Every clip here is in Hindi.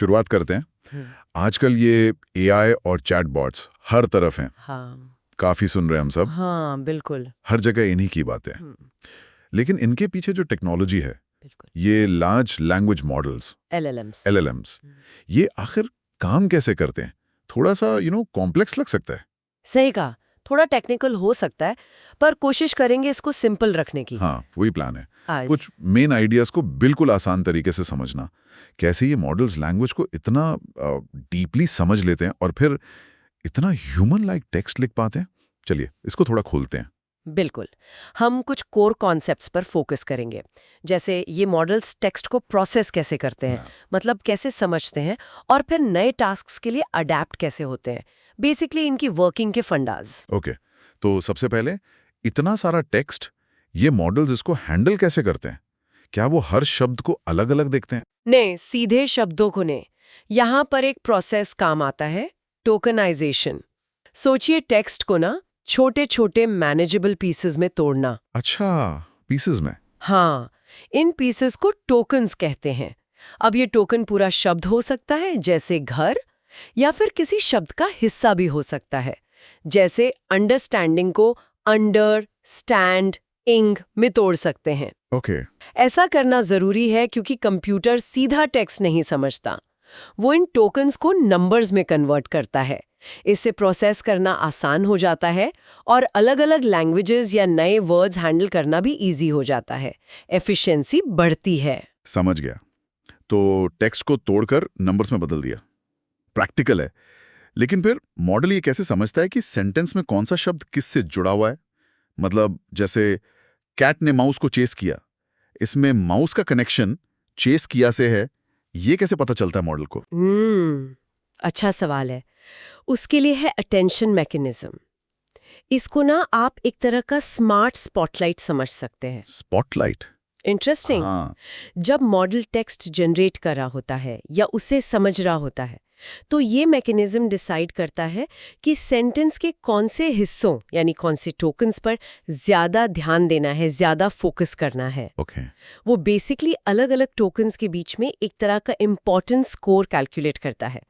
शुरुआत करते हैं। आजकल ये एआई और चैटबॉट्स हर तरफ हैं। हाँ काफी सुन रहे हैं हम सब। हाँ बिल्कुल। हर जगह इन्हीं की बातें। लेकिन इनके पीछे जो टेक्नोलॉजी है, बिल्कुल ये लार्ज लैंग्वेज मॉडल्स, LLMs। ये आखिर काम कैसे करते हैं? थोड़ा सा कॉम्प्लेक्स लग सकता है। सही कहा, थोड़ा टेक्निकल हो सकता है, पर कोशिश करेंगे इसको सिंपल रखने की हाँ, वही प्लान है। आज। कुछ मेन आइडियाज को बिल्कुल आसान तरीके से समझना। कैसे ये मॉडल्स लैंग्वेज को इतना डीपली समझ लेते हैं और फिर इतना ह्यूमन लाइक टेक्स्ट लिख पाते हैं। चलिए इसको थोड़ा खोलते हैं। बिल्कुल, हम कुछ कोर कॉन्सेप्ट्स पर फोकस करेंगे, जैसे ये मॉडल्स टेक्स्ट को प्रोसेस कैसे करते हैं, मतलब कैसे समझते हैं और फिर नए टास्क्स के लिए अडेप्ट कैसे होते हैं, बेसिकली इनकी वर्किंग के फंडाज। ओके, तो सबसे पहले इतना सारा टेक्स्ट, ये मॉडल्स इसको हैंडल कैसे करते हैं? क्या वो हर शब्द को अलग अलग देखते हैं? नहीं, सीधे शब्दों को नहीं, यहाँ पर एक प्रोसेस काम आता है, टोकनाइजेशन। सोचिए टेक्स्ट को ना छोटे छोटे मैनेजेबल पीसेस में तोड़ना। अच्छा, पीसेस में। हाँ, इन पीसेस को टोकन्स कहते हैं। अब ये टोकन पूरा शब्द हो सकता है, जैसे घर, या फिर किसी शब्द का हिस्सा भी हो सकता है, जैसे अंडरस्टैंडिंग को अंडर स्टैंड इंग में तोड़ सकते हैं। ओके। ऐसा करना जरूरी है क्योंकि कंप्यूटर सीधा टेक्स्ट नहीं समझता, वो इन टोकन्स को नंबर्स में कन्वर्ट करता है। इससे प्रोसेस करना आसान हो जाता है और अलग-अलग लैंग्वेजेस या नए वर्ड्स हैंडल करना भी इजी हो जाता है। एफिशिएंसी बढ़ती है। समझ गया। तो टेक्स्ट को तोड़कर नंबर्स में बदल दिया। प्रैक्टिकल है। लेकिन फिर मॉडल ये कैसे समझता है कि सेंटेंस में कौन सा शब्द किससे जुड़ा हुआ है? मतलब जैसे कैट ने माउस को चेस किया, इसमें माउस का कनेक्शन चेस किया से है, ये कैसे पता चलता है मॉडल को? अच्छा सवाल है। उसके लिए है अटेंशन मैकेनिज्म। इसको ना आप एक तरह का स्मार्ट स्पॉटलाइट समझ सकते हैं। स्पॉटलाइट? इंटरेस्टिंग। हाँ। जब मॉडल टेक्स्ट जनरेट कर रहा होता है या उसे समझ रहा होता है, तो ये मैकेनिज्म डिसाइड करता है कि सेंटेंस के कौन से हिस्सों यानी कौन से टोकन्स पर ज्यादा ध्यान देना है, ज्यादा फोकस करना है। ओके। वो बेसिकली अलग-अलग टोकन्स के बीच में एक तरह का इंपॉर्टेंस स्कोर कैलकुलेट करता है।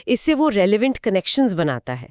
इससे वो रेलेवेंट कनेक्शंस बनाता है,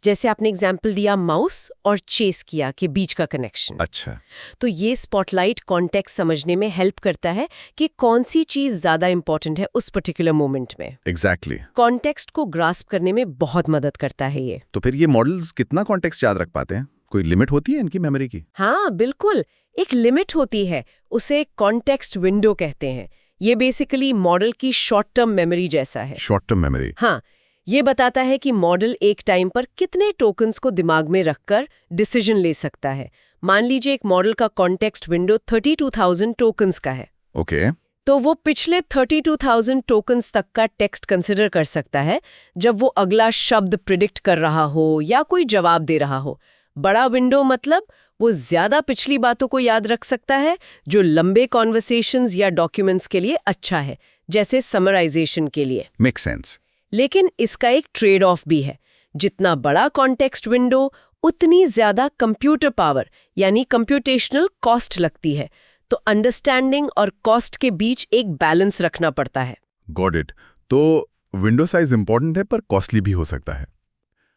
जैसे आपने एग्जाम्पल दिया माउस और चेस किया के बीच का कनेक्शन। अच्छा। तो ये स्पॉटलाइट कॉन्टेक्स्ट समझने में हेल्प करता है कि कौन सी चीज ज्यादा इंपॉर्टेंट है उस पर्टिकुलर मोमेंट में। एग्जैक्टली। कॉन्टेक्स्ट को ग्रास्प करने में बहुत मदद करता है ये। तो फिर ये मॉडल्स कितना कॉन्टेक्स्ट याद रख पाते हैं? कोई लिमिट होती है इनकी मेमोरी की? हाँ बिल्कुल, एक लिमिट होती है, उसे कॉन्टेक्स्ट विंडो कहते हैं। ये बेसिकली मॉडल की शॉर्ट टर्म मेमोरी जैसा है। Short term memory? हाँ, ये बताता है कि मॉडल एक टाइम पर कितने टोकन्स को दिमाग में रखकर डिसीजन ले सकता है। मान लीजिए एक मॉडल का कॉन्टेक्स्ट विंडो 32,000 टोकन्स का है। ओके। तो वो पिछले 32,000 टोकन्स तक का टेक्स्ट कंसिडर कर सकता है जब वो अगला शब्द प्रिडिक्ट कर रहा हो या कोई जवाब दे रहा हो। बड़ा विंडो मतलब वो ज्यादा पिछली बातों को याद रख सकता है, जो लंबे कॉन्वर्सेशंस या डॉक्यूमेंट्स के लिए अच्छा है, जैसे समराइजेशन के लिए। Make sense. लेकिन इसका एक ट्रेड ऑफ भी है। जितना बड़ा कॉन्टेक्स्ट विंडो, उतनी ज्यादा कंप्यूटर पावर यानी कंप्यूटेशनल कॉस्ट लगती है। तो अंडरस्टैंडिंग और कॉस्ट के बीच एक बैलेंस रखना पड़ता है। Got it. तो विंडो साइज इंपॉर्टेंट है पर कॉस्टली भी हो सकता है।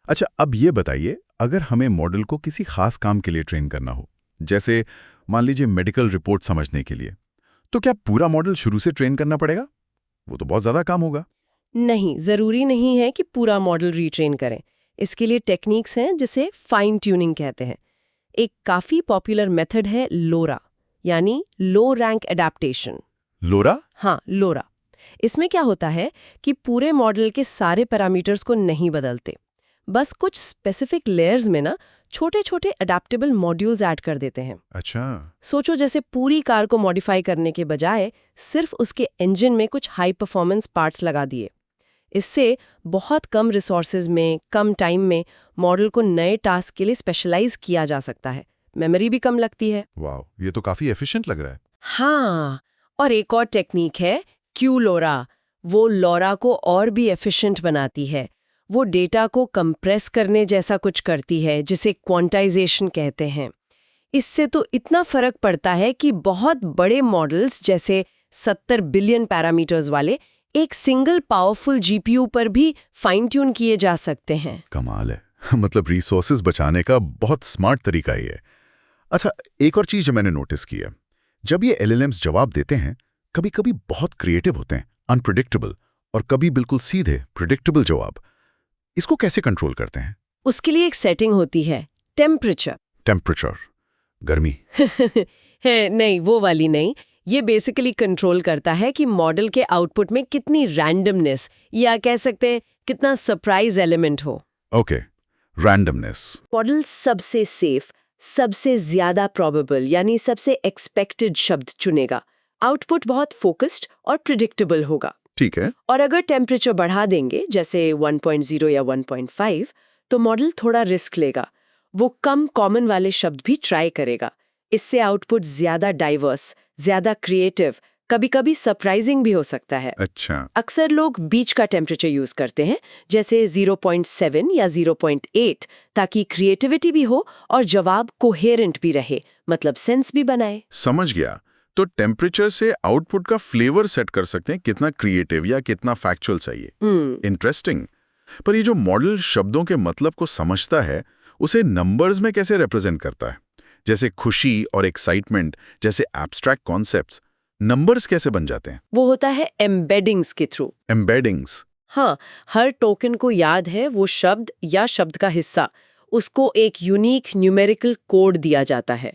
अच्छा, अब ये बताइए, अगर हमें मॉडल को किसी खास काम के लिए ट्रेन करना हो, जैसे मान लीजिए मेडिकल रिपोर्ट समझने के लिए, तो क्या पूरा मॉडल शुरू से ट्रेन करना पड़ेगा? वो तो बहुत ज्यादा काम होगा। नहीं, जरूरी नहीं है कि पूरा मॉडल रीट्रेन करें। इसके लिए टेक्निक्स हैं जिसे फाइन ट्यूनिंग कहते हैं। एक काफी पॉपुलर मेथड है लोरा, यानी लो रैंक एडेप्टेशन। लोरा? हाँ, लोरा। इसमें क्या होता है कि पूरे मॉडल के सारे पैरामीटर्स को नहीं बदलते, बस कुछ स्पेसिफिक लेयर्स में ना छोटे छोटे अडेप्टेबल मॉड्यूल्स ऐड कर देते हैं। अच्छा। सोचो जैसे पूरी कार को मॉडिफाई करने के बजाय सिर्फ उसके इंजन में कुछ हाई परफॉर्मेंस पार्ट्स लगा दिए। इससे बहुत कम रिसोर्सेज में, कम टाइम में मॉडल को नए टास्क के लिए स्पेशलाइज किया जा सकता है। मेमोरी भी कम लगती है। वाह, ये तो काफी एफिशिएंट लग रहा है। हाँ, और एक और टेक्निक है क्यू लोरा। वो लोरा को और भी एफिशिएंट बनाती है। वो डेटा को कंप्रेस करने जैसा कुछ करती है, जिसे क्वांटाइजेशन कहते हैं। इससे तो इतना फर्क पड़ता है कि बहुत बड़े मॉडल्स जैसे 70 बिलियन पैरामीटर्स वाले एक सिंगल पावरफुल जीपीयू पर भी फाइन ट्यून किए जा सकते हैं। कमाल है। मतलब रिसोर्सेज बचाने का बहुत स्मार्ट तरीका ही है। अच्छा, एक और चीज जो मैंने नोटिस की है, जब ये एलएलएम्स जवाब देते हैं, कभी कभी बहुत क्रिएटिव होते हैं, अनप्रिडिक्टेबल, और कभी बिल्कुल सीधे प्रिडिक्टेबल जवाब। इसको कैसे कंट्रोल करते हैं? उसके लिए एक सेटिंग होती है, टेम्परेचर। टेम्परेचर, गर्मी? है नहीं, वो वाली नहीं। ये बेसिकली कंट्रोल करता है कि मॉडल के आउटपुट में कितनी रैंडमनेस या कह सकते हैं कितना सरप्राइज एलिमेंट हो। Okay, randomness. मॉडल सबसे सेफ, सबसे ज्यादा प्रोबेबल यानी सबसे एक्सपेक्टेड शब्द चुनेगा। आउटपुट बहुत फोकस्ड और प्रिडिक्टेबल होगा। ठीक है। और अगर टेम्परेचर बढ़ा देंगे जैसे 1.0 या 1.5, तो मॉडल थोड़ा रिस्क लेगा। वो कम कॉमन वाले शब्द भी ट्राई करेगा। इससे आउटपुट ज्यादा डाइवर्स, ज्यादा क्रिएटिव, कभी-कभी सरप्राइजिंग भी हो सकता है। अच्छा। अक्सर लोग बीच का टेम्परेचर यूज करते हैं, जैसे 0.7 या 0.8, ताकि क्रिएटिविटी भी हो और जवाब कोहेरेंट भी रहे, मतलब सेंस भी बनाए। समझ गया। तो टेम्परेचर से आउटपुट का फ्लेवर सेट कर सकते हैं, कितना क्रिएटिव या कितना फैक्चुअल चाहिए। इंटरेस्टिंग। पर ये जो मॉडल शब्दों के मतलब को समझता है, उसे नंबर्स में कैसे रिप्रेजेंट करता है? जैसे खुशी और एक्साइटमेंट जैसे एब्स्ट्रैक्ट कॉन्सेप्ट्स, नंबर्स कैसे बन जाते हैं? वो होता है एम्बेडिंग्स के थ्रू। एम्बेडिंग्स? हाँ, हर टोकन को याद है वो शब्द या शब्द का हिस्सा, उसको एक यूनिक न्यूमेरिकल कोड दिया जाता है।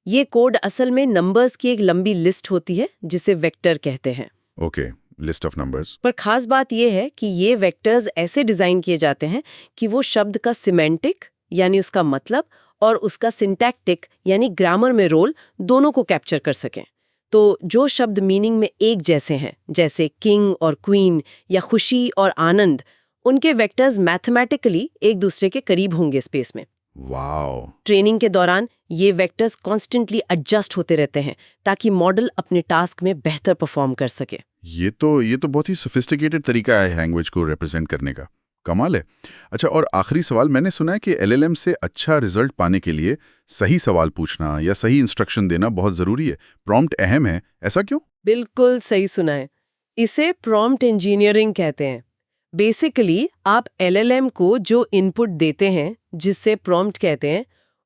ये कोड असल में नंबर्स की एक लंबी लिस्ट होती है जिसे वेक्टर कहते हैं। Okay, list of numbers. पर खास बात यह है कि ये वेक्टर्स ऐसे डिजाइन किए जाते हैं कि वो शब्द का सिमेंटिक यानी उसका मतलब और उसका सिंटैक्टिक यानी ग्रामर में रोल दोनों को कैप्चर कर सकें। तो जो शब्द मीनिंग में एक जैसे हैं, जैसे किंग और क्वीन या खुशी और आनंद, उनके वेक्टर्स मैथमेटिकली एक दूसरे के करीब होंगे स्पेस में। वाओ। ट्रेनिंग के दौरान ये वेक्टर्स कॉन्स्टेंटली एडजस्ट होते रहते हैं ताकि मॉडल अपने टास्क में बेहतर परफॉर्म कर सके। ये तो बहुत ही सोफिस्टिकेटेड तरीका है लैंग्वेज को रिप्रेजेंट करने का। कमाल है। अच्छा, और आखिरी सवाल, मैंने सुना है कि एलएलएम से अच्छा रिजल्ट पाने के लिए सही सवाल पूछना या सही इंस्ट्रक्शन देना बहुत जरूरी है। प्रॉम्प्ट अहम है, ऐसा क्यों? बिल्कुल सही सुना है। इसे प्रॉम्प्ट इंजीनियरिंग कहते हैं। बेसिकली आप एलएलएम को जो इनपुट देते हैं, जिससे प्रॉम्प्ट कहते हैं,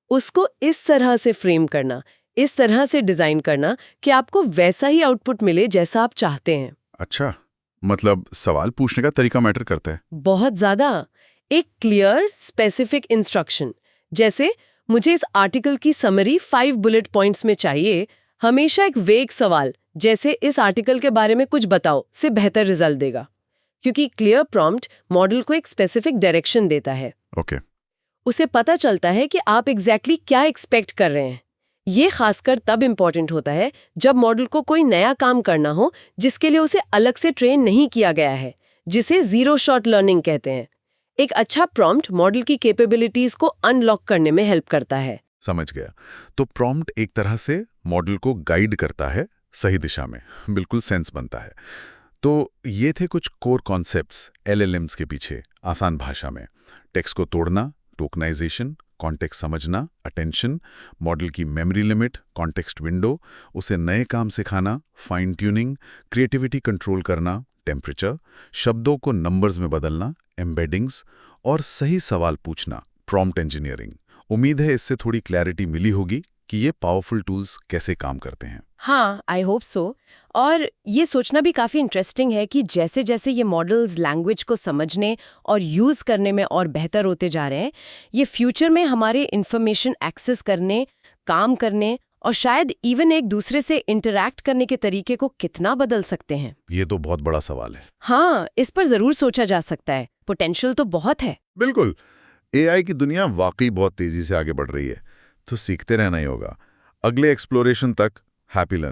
उसको इस तरह से फ्रेम करना, इस तरह से डिजाइन करना कि आपको वैसा ही आउटपुट मिले जैसा आप चाहते हैं। अच्छा, मतलब सवाल पूछने का तरीका मैटर करता है। बहुत ज्यादा। एक क्लियर स्पेसिफिक इंस्ट्रक्शन, जैसे मुझे इस आर्टिकल की समरी 5 बुलेट पॉइंट्स में चाहिए, हमेशा एक वेग सवाल जैसे इस आर्टिकल के बारे में कुछ बताओ से बेहतर रिजल्ट देगा, क्योंकि क्लियर प्रॉम्प्ट मॉडल को एक स्पेसिफिक डायरेक्शन देता है। ओके। उसे पता चलता है कि आप एग्जैक्टली क्या एक्सपेक्ट कर रहे हैं। ये खासकर तब इम्पोर्टेंट होता है जब मॉडल को कोई नया काम करना हो जिसके लिए उसे अलग से ट्रेन नहीं किया गया है, जिसे जीरो शॉट लर्निंग कहते हैं। एक अच्छा प्रॉम्प्ट मॉडल की कैपेबिलिटीज को अनलॉक करने में हेल्प करता है। समझ गया। तो प्रॉम्प्ट एक तरह से मॉडल को गाइड करता है सही दिशा में। बिल्कुल सेंस बनता है। तो ये थे कुछ कोर कॉन्सेप्ट्स एलएलएम्स के पीछे, आसान भाषा में। टेक्स्ट को तोड़ना, टोकनाइजेशन, कॉन्टेक्स्ट समझना, अटेंशन, मॉडल की मेमोरी लिमिट, कॉन्टेक्स्ट विंडो, उसे नए काम सिखाना, फाइन ट्यूनिंग, क्रिएटिविटी कंट्रोल करना, टेम्परेचर, शब्दों को नंबर्स में बदलना, एम्बेडिंग्स, और सही सवाल पूछना, प्रॉम्प्ट इंजीनियरिंग। उम्मीद है इससे थोड़ी क्लैरिटी मिली होगी कि ये पावरफुल टूल्स कैसे काम करते हैं। हाँ, आई होप सो। और ये सोचना भी काफ़ी इंटरेस्टिंग है कि जैसे जैसे ये मॉडल्स लैंग्वेज को समझने और यूज़ करने में और बेहतर होते जा रहे हैं, ये फ्यूचर में हमारे इंफॉर्मेशन एक्सेस करने, काम करने और शायद इवन एक दूसरे से इंटरैक्ट करने के तरीके को कितना बदल सकते हैं। ये तो बहुत बड़ा सवाल है। हाँ, इस पर ज़रूर सोचा जा सकता है। पोटेंशियल तो बहुत है। बिल्कुल। एआई की दुनिया वाकई बहुत तेजी से आगे बढ़ रही है, तो सीखते रहना ही होगा। अगले एक्सप्लोरेशन तक हैप्पी लर्निंग।